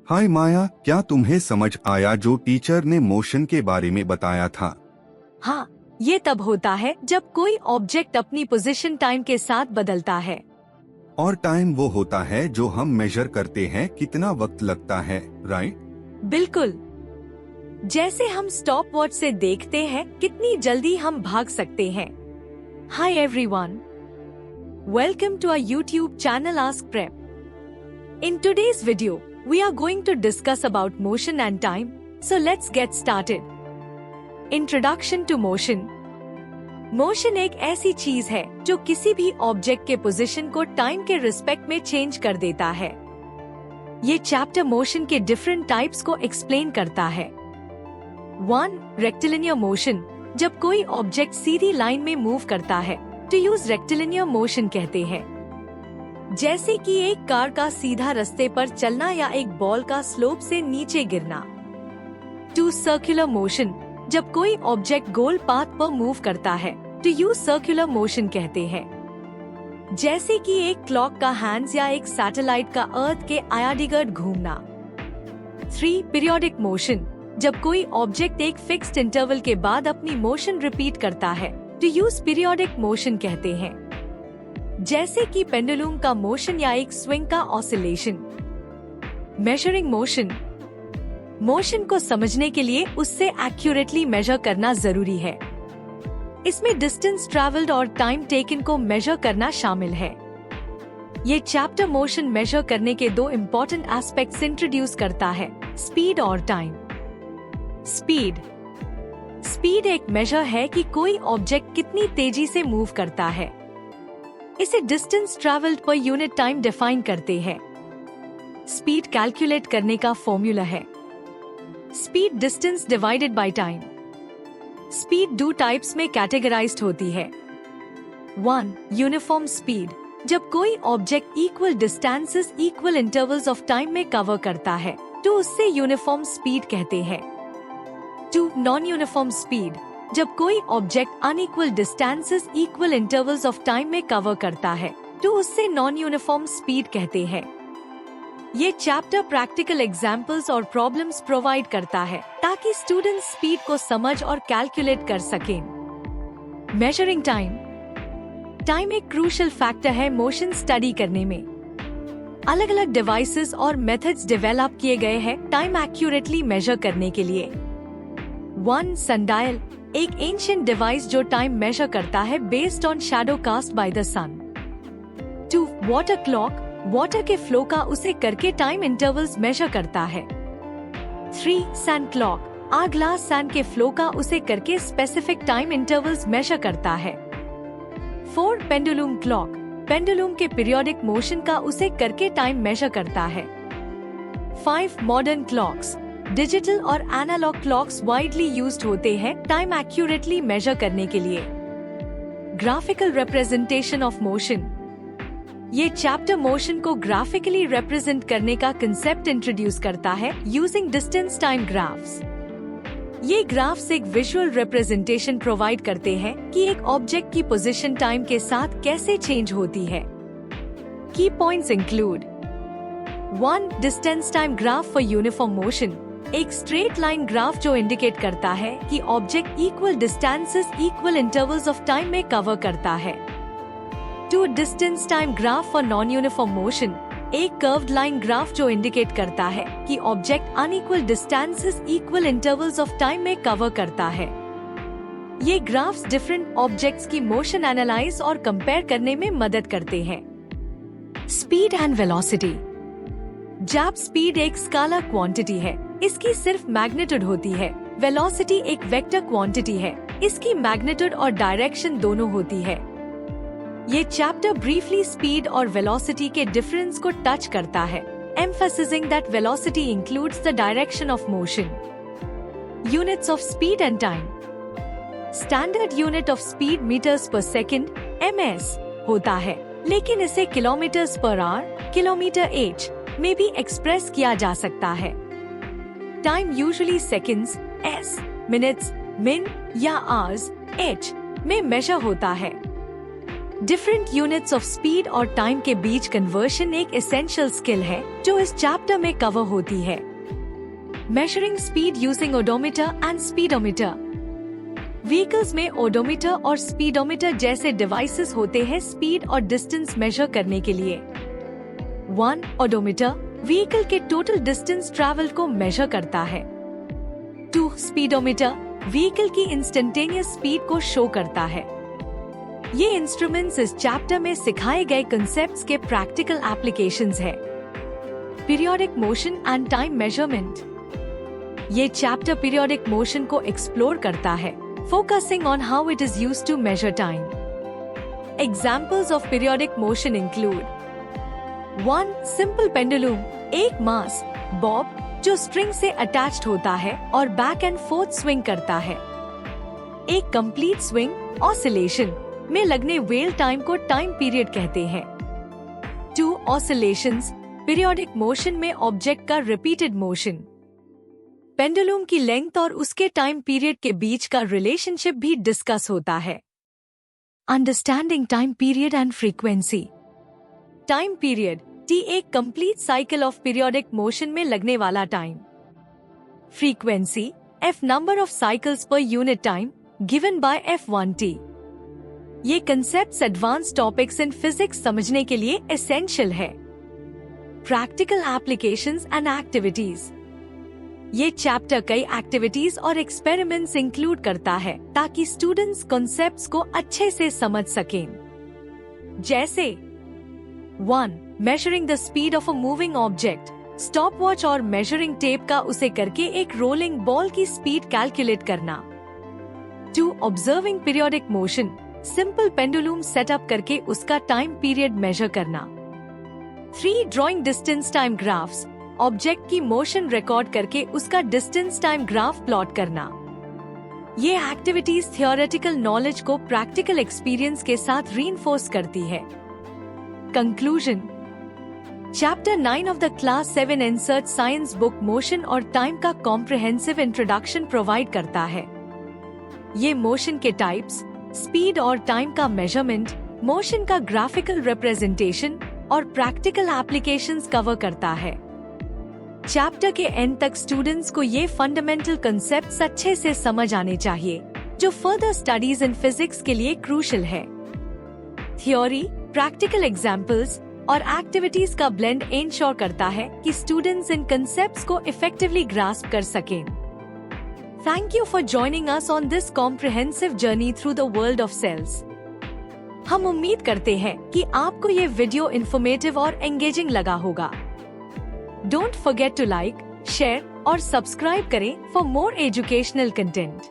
हाय माया, क्या तुम्हें समझ आया जो टीचर ने मोशन के बारे में बताया था? हाँ, ये तब होता है जब कोई ऑब्जेक्ट अपनी पोजीशन टाइम के साथ बदलता है। और टाइम वो होता है जो हम मेजर करते हैं कितना वक्त लगता है, राइट? बिल्कुल। जैसे हम स्टॉप वॉच से देखते हैं कितनी जल्दी हम भाग सकते हैं। Hi everyone, welcome to our YouTube channel Ask Prep. In today's video we are going to discuss about motion and time, so let's get started. Introduction to motion. Motion एक ऐसी चीज है जो किसी भी ऑब्जेक्ट के पोजीशन को time के रिस्पेक्ट में चेंज कर देता है। ये चैप्टर मोशन के डिफरेंट टाइप्स को एक्सप्लेन करता है। 1. रेक्टिलिनियर मोशन, जब कोई ऑब्जेक्ट सीधी लाइन में मूव करता है तो यूज रेक्टिलिनियर मोशन कहते हैं। जैसे कि एक कार का सीधा रास्ते पर चलना या एक बॉल का स्लोप से नीचे गिरना। 2. सर्कुलर मोशन, जब कोई ऑब्जेक्ट गोल पाथ पर मूव करता है तो यूज सर्कुलर मोशन कहते हैं। जैसे कि एक क्लॉक का हैंड्स या एक सैटेलाइट का अर्थ के आयादिगर्ड घूमना। 3. पीरियोडिक मोशन, जब कोई ऑब्जेक्ट एक फिक्स्ड इंटरवल के बाद अपनी मोशन रिपीट करता है तो यूज पीरियोडिक मोशन कहते हैं। जैसे कि पेंडुलम का मोशन या एक स्विंग का ऑसिलेशन। मेजरिंग मोशन, मोशन को समझने के लिए उससे एक्यूरेटली मेजर करना जरूरी है। इसमें डिस्टेंस ट्रैवल्ड और टाइम टेकन को मेजर करना शामिल है। ये चैप्टर मोशन मेजर करने के 2 इम्पोर्टेंट एस्पेक्ट्स इंट्रोड्यूस करता है, स्पीड और टाइम। स्पीड एक मेजर है कि कोई ऑब्जेक्ट कितनी तेजी से मूव करता है। इसे डिस्टेंस ट्रैवल्ड पर यूनिट टाइम डिफाइन करते हैं। स्पीड कैलकुलेट करने का फॉर्मूला है speed distance divided by time. Speed 2 types में कैटेगराइज्ड होती है। 1. यूनिफॉर्म स्पीड, जब कोई object equal distances equal intervals of time में कवर करता है तो उससे यूनिफॉर्म स्पीड कहते हैं। 2. नॉन यूनिफॉर्म स्पीड, जब कोई object unequal distances equal intervals of time में कवर करता है तो उससे नॉन यूनिफॉर्म स्पीड कहते हैं। ये चैप्टर प्रैक्टिकल एग्जाम्पल्स और प्रॉब्लम्स प्रोवाइड करता है ताकि स्टूडेंट्स स्पीड को समझ और कैलकुलेट कर सकें। मेजरिंग टाइम एक क्रूशियल फैक्टर है मोशन स्टडी करने में। अलग अलग डिवाइसेस और मेथड्स डेवलप किए गए हैं टाइम एक्यूरेटली मेजर करने के लिए। 1. सनडायल, एक एंशिएंट डिवाइस जो टाइम मेजर करता है based on shadow cast by the sun. 2. Water clock, water के फ्लो का उसे करके टाइम इंटरवल्स मेजर करता है। 3. Sand clock, or glass sand के फ्लो का उसे करके स्पेसिफिक टाइम इंटरवल्स मेजर करता है। 4. पेंडुलम क्लॉक, पेंडुलम के पीरियोडिक मोशन का उसे करके टाइम मेजर करता है। 5. मॉडर्न क्लॉक्स, डिजिटल और एनालॉग क्लॉक्स वाइडली यूज्ड होते हैं टाइम एक्यूरेटली मेजर करने के लिए। ग्राफिकल रिप्रेजेंटेशन ऑफ मोशन, ये चैप्टर मोशन को ग्राफिकली रिप्रेजेंट करने का कंसेप्ट इंट्रोड्यूस करता है यूजिंग डिस्टेंस टाइम ग्राफ्स। ये ग्राफ्स एक विजुअल रिप्रेजेंटेशन प्रोवाइड करते हैं कि एक ऑब्जेक्ट की पोजीशन टाइम के साथ कैसे चेंज होती है। की points include 1. Distance time graph for uniform motion, एक स्ट्रेट लाइन ग्राफ जो इंडिकेट करता है कि object equal distances equal intervals of time में कवर करता है। 2. Distance time graph for non uniform motion, एक कर्व्ड लाइन ग्राफ जो इंडिकेट करता है कि object unequal distances equal intervals of time में कवर करता है। ये ग्राफ्स डिफरेंट ऑब्जेक्ट्स की मोशन एनालाइज और कंपेयर करने में मदद करते हैं। स्पीड एंड वेलोसिटी, जब स्पीड एक स्केलर क्वांटिटी है, इसकी सिर्फ मैग्नीट्यूड होती है। वेलोसिटी एक वेक्टर क्वांटिटी है, इसकी मैग्नीट्यूड और डायरेक्शन दोनों होती है। ये चैप्टर ब्रीफली स्पीड और वेलोसिटी के डिफरेंस को टच करता है, emphasizing that velocity includes the direction of motion. Units of speed and time. Standard unit of speed meters per second (ms) होता है, लेकिन इसे kilometres per hour, kilometre h में भी एक्सप्रेस किया जा सकता है। Time usually seconds s, minutes min या hours h में मेजर होता है। डिफरेंट यूनिट्स ऑफ स्पीड और टाइम के बीच कन्वर्शन एक एसेंशियल स्किल है जो इस चैप्टर में कवर होती है। Measuring speed using odometer and speedometer. Vehicles में ओडोमीटर और स्पीडोमीटर जैसे डिवाइसेस होते हैं स्पीड और डिस्टेंस मेजर करने के लिए। 1. ओडोमीटर व्हीकल के टोटल डिस्टेंस ट्रैवल को मेजर करता है। 2. स्पीडोमीटर व्हीकल की इंस्टेंटेनियस स्पीड को शो करता है। ये इंस्ट्रूमेंट्स इस चैप्टर में सिखाए गए कंसेप्ट्स के प्रैक्टिकल एप्लीकेशंस है। Periodic motion and time measurement. ये चैप्टर पीरियोडिक मोशन को एक्सप्लोर करता है, focusing on how it is used to measure time. Examples of periodic motion include 1. Simple pendulum, एक मास बॉब जो स्ट्रिंग से अटैच्ड होता है और बैक एंड फोर्थ स्विंग करता है। एक कंप्लीट स्विंग ऑसिलेशन में लगने वेल टाइम को टाइम पीरियड कहते हैं। 2. ऑसिलेशंस पीरियोडिक मोशन में ऑब्जेक्ट का रिपीटेड मोशन। पेंडुलम की लेंथ और उसके टाइम पीरियड के बीच का रिलेशनशिप भी डिस्कस होता है। Understanding time period and frequency. Time period T एक complete cycle of periodic motion में लगने वाला time. Frequency F number of cycles per unit time given by F1T। ये concepts advance topics in physics समझने के लिए एसेंशियल है। Practical applications and activities. ये चैप्टर कई एक्टिविटीज और एक्सपेरिमेंट्स इंक्लूड करता है ताकि स्टूडेंट्स कॉन्सेप्ट्स को अच्छे से समझ सकें। जैसे 1. Measuring the speed of a moving object stop watch और मेजरिंग टेप का उसे करके एक रोलिंग बॉल की स्पीड कैलकुलेट करना। 2. Observing periodic motion simple pendulum setup करके उसका टाइम पीरियड मेजर करना। 3. Drawing distance time graphs object की मोशन रिकॉर्ड करके उसका डिस्टेंस टाइम ग्राफ प्लॉट करना। ये एक्टिविटीज थियोरेटिकल नॉलेज को प्रैक्टिकल एक्सपीरियंस के साथ रीइंफोर्स करती है। Conclusion. Chapter 9 of the class 7 insert science book motion और टाइम का कॉम्प्रिहेंसिव इंट्रोडक्शन प्रोवाइड करता है। ये मोशन के टाइप्स, स्पीड और टाइम का मेजरमेंट, मोशन का ग्राफिकल रिप्रेजेंटेशन और प्रैक्टिकल एप्लीकेशंस कवर करता है। चैप्टर के एंड तक स्टूडेंट्स को ये फंडामेंटल कंसेप्ट्स अच्छे से समझ आने चाहिए जो फर्दर स्टडीज इन फिजिक्स के लिए क्रूशियल है। थ्योरी, प्रैक्टिकल एग्जाम्पल्स और एक्टिविटीज का ब्लेंड इंश्योर करता है कि स्टूडेंट्स इन कंसेप्ट्स को इफेक्टिवली ग्रास्प कर सकें। Thank you for joining us on this comprehensive journey through the world of sales. हम उम्मीद करते हैं कि आपको ये वीडियो इन्फॉर्मेटिव और एंगेजिंग लगा होगा। Don't forget to like, share और सब्सक्राइब करें for more educational content.